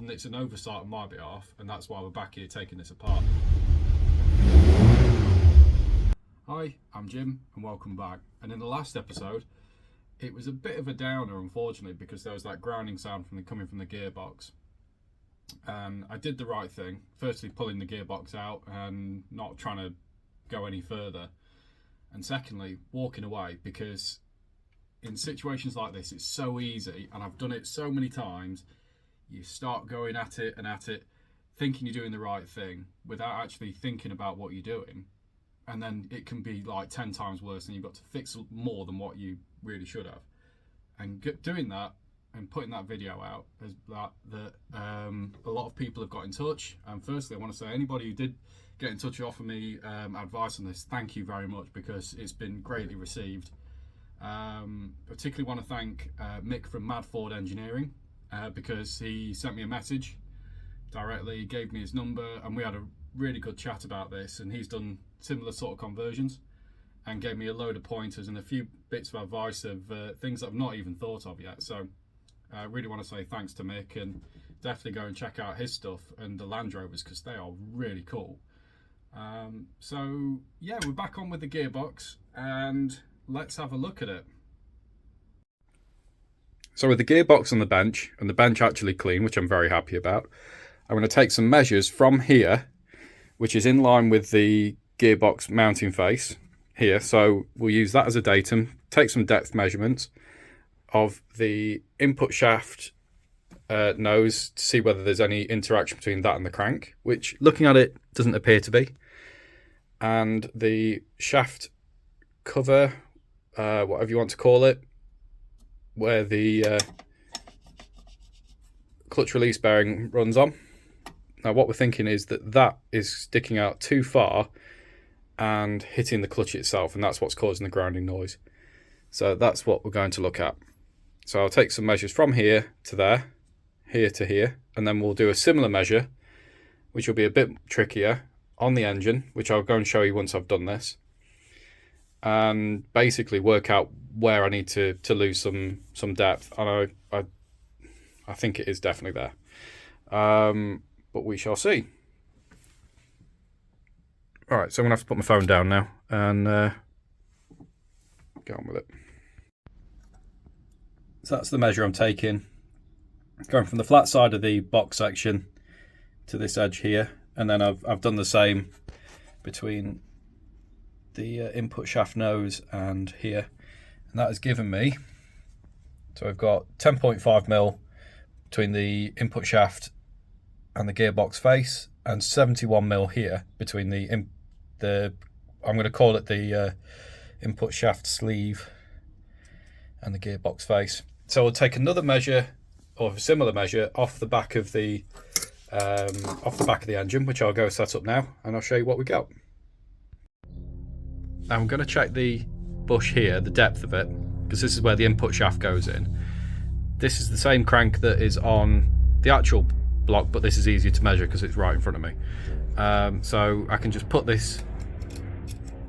and it's an oversight on my behalf, and that's why we're back here taking this apart. Hi, I'm Jim and welcome back. And in the last episode, it was a bit of a downer, unfortunately, because there was that grinding sound coming from the gearbox. And I did the right thing, firstly pulling the gearbox out and not trying to go any further, and secondly walking away, because in situations like this it's so easy, and I've done it so many times, you start going at it and at it thinking you're doing the right thing without actually thinking about what you're doing, and then it can be like 10 times worse, and you've got to fix more than what you really should have. And doing that and putting that video out is that a lot of people have got in touch. And firstly, I want to say, anybody who did get in touch and offer me advice on this, thank you very much, because it's been greatly received. Particularly want to thank Mick from Mad Ford Engineering, because he sent me a message directly, gave me his number, and we had a really good chat about this, and he's done similar sort of conversions and gave me a load of pointers and a few bits of advice of things that I've not even thought of yet. So I really want to say thanks to Mick, and definitely go and check out his stuff and the Land Rovers, because they are really cool. So yeah, we're back on with the gearbox and let's have a look at it. So with the gearbox on the bench, and the bench actually clean, which I'm very happy about, I'm going to take some measures from here, which is in line with the gearbox mounting face here. So we'll use that as a datum, take some depth measurements of the input shaft nose to see whether there's any interaction between that and the crank, which looking at it doesn't appear to be, and the shaft cover, whatever you want to call it, where the clutch release bearing runs on. Now what we're thinking is that that is sticking out too far and hitting the clutch itself, and that's what's causing the grinding noise. So that's what we're going to look at. So I'll take some measures from here to there, here to here, and then we'll do a similar measure, which will be a bit trickier, on the engine, which I'll go and show you once I've done this, and basically work out where I need to lose some depth. And I think it is definitely there, but we shall see. All right, so I'm gonna have to put my phone down now and get on with it. So that's the measure I'm taking, going from the flat side of the box section to this edge here, and then I've done the same between the input shaft nose and here, and that has given me, so I've got 10.5 mil between the input shaft and the gearbox face, and 71 mil here between the I'm going to call it the input shaft sleeve and the gearbox face. So we'll take another measure, or a similar measure, off the back of the engine, which I'll go set up now, and I'll show you what we got. Now I'm going to check the bush here, the depth of it, because this is where the input shaft goes in. This is the same crank that is on the actual block, but this is easier to measure because it's right in front of me. So I can just put this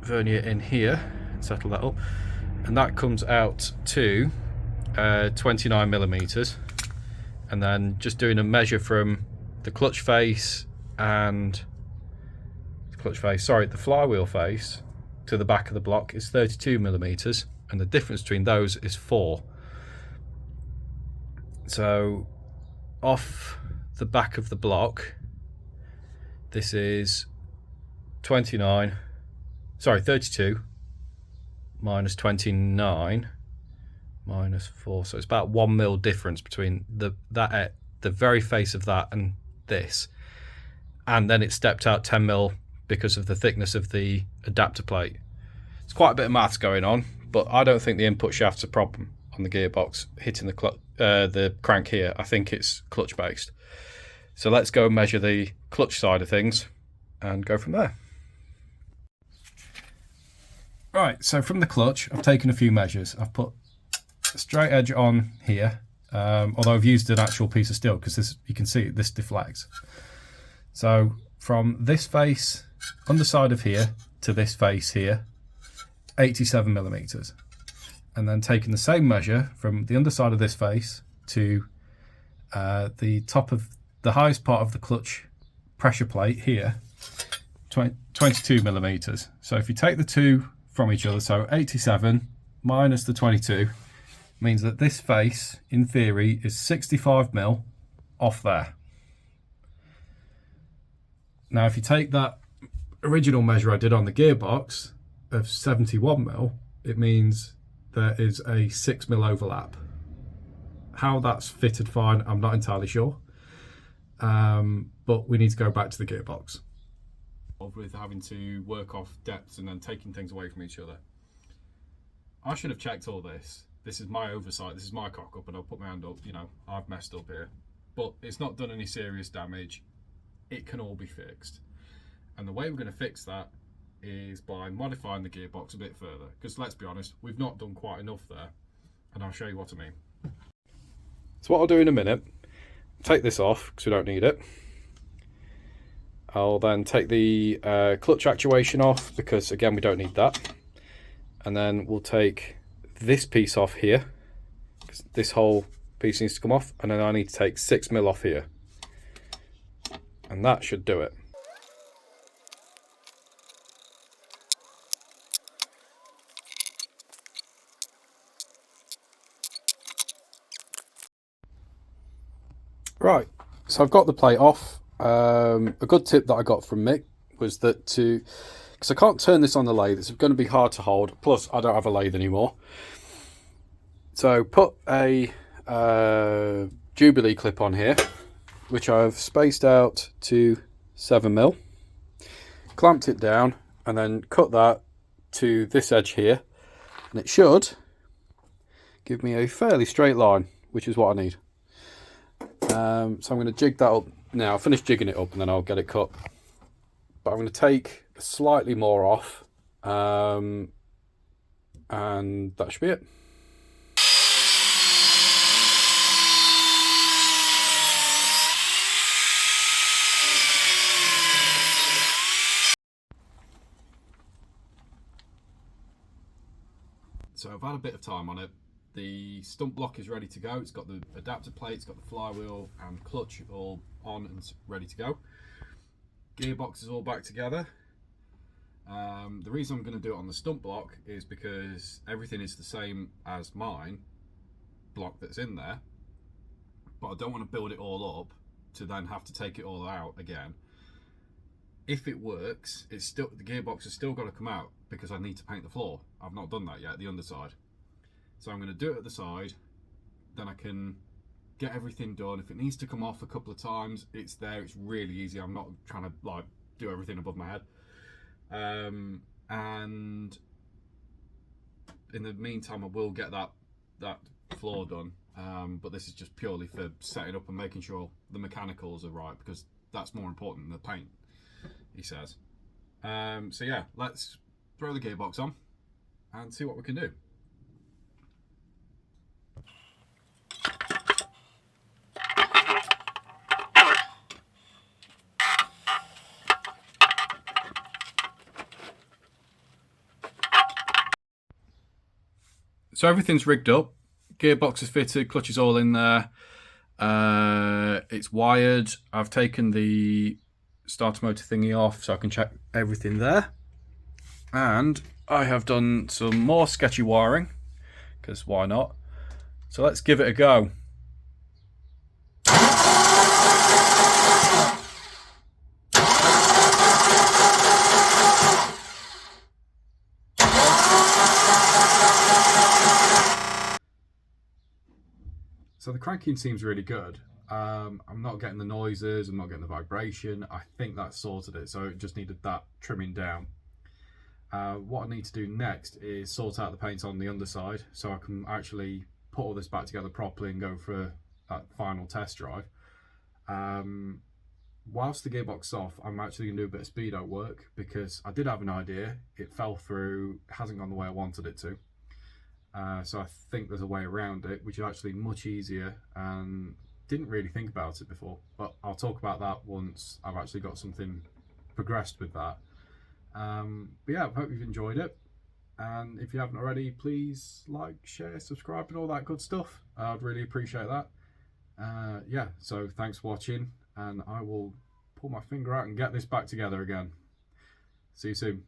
vernier in here and settle that up, and that comes out to 29 millimeters. And then just doing a measure from the clutch face and the flywheel face to the back of the block is 32 millimeters, and the difference between those is 4. So off the back of the block, this is 32 minus 29 minus 4, so it's about 1 mil difference between the very face of that and this, and then it stepped out 10 mil because of the thickness of the adapter plate. It's quite a bit of maths going on, but I don't think the input shaft's a problem on the gearbox hitting the crank here. I think it's clutch based. So let's go and measure the clutch side of things and go from there. Right, so from the clutch, I've taken a few measures. I've put a straight edge on here, although I've used an actual piece of steel because this, you can see this deflects. So from this face, underside of here, to this face here, 87 millimeters. And then taking the same measure from the underside of this face to the top of the highest part of the clutch pressure plate here, 22 millimeters. So if you take the two from each other, so 87 minus the 22 means that this face, in theory, is 65 mil off there. Now, if you take that original measure I did on the gearbox of 71 mil, it means there is a 6 mil overlap. How that's fitted fine, I'm not entirely sure. But we need to go back to the gearbox. With having to work off depths and then taking things away from each other. I should have checked all this. This is my oversight, this is my cock up, and I'll put my hand up, you know, I've messed up here. But it's not done any serious damage. It can all be fixed. And the way we're going to fix that is by modifying the gearbox a bit further. Because let's be honest, we've not done quite enough there. And I'll show you what I mean. So what I'll do in a minute, take this off because we don't need it. I'll then take the clutch actuation off because again we don't need that. And then we'll take this piece off here because this whole piece needs to come off, and then I need to take 6 mil off here. And that should do it. Right, so I've got the plate off. A good tip that I got from Mick was that because I can't turn this on the lathe, it's going to be hard to hold, plus I don't have a lathe anymore. So put a Jubilee clip on here, which I've spaced out to 7 mil, clamped it down, and then cut that to this edge here, and it should give me a fairly straight line, which is what I need. So I'm going to jig that up now. I'll finish jigging it up and then I'll get it cut. But I'm going to take slightly more off, and that should be it. So I've had a bit of time on it. The stump block is ready to go. It's got the adapter plate, it's got the flywheel and clutch all on and ready to go. Gearbox is all back together. The reason I'm going to do it on the stump block is because everything is the same as mine block that's in there, but I don't want to build it all up to then have to take it all out again. If it works, it's still, the gearbox has still got to come out because I need to paint the floor. I've not done that yet, the underside. So I'm going to do it at the side, then I can get everything done. If it needs to come off a couple of times, it's there, it's really easy. I'm not trying to like do everything above my head. And in the meantime, I will get that floor done. But this is just purely for setting up and making sure the mechanicals are right, because that's more important than the paint, he says. So yeah, let's throw the gearbox on and see what we can do. So everything's rigged up, gearbox is fitted, clutch is all in there, it's wired. I've taken the starter motor thingy off so I can check everything there, and I have done some more sketchy wiring, because why not? So let's give it a go. So the cranking seems really good. I'm not getting the noises, I'm not getting the vibration. I think that sorted it, so it just needed that trimming down. What I need to do next is sort out the paint on the underside so I can actually put all this back together properly and go for that final test drive. Whilst the gearbox is off, I'm actually going to do a bit of speedo work because I did have an idea, it fell through, hasn't gone the way I wanted it to. So I think there's a way around it, which is actually much easier, and didn't really think about it before, but I'll talk about that once I've actually got something progressed with that. But yeah, I hope you've enjoyed it, and if you haven't already, please like, share, subscribe and all that good stuff. I'd really appreciate that. Yeah, so thanks for watching, and I will pull my finger out and get this back together again. See you soon.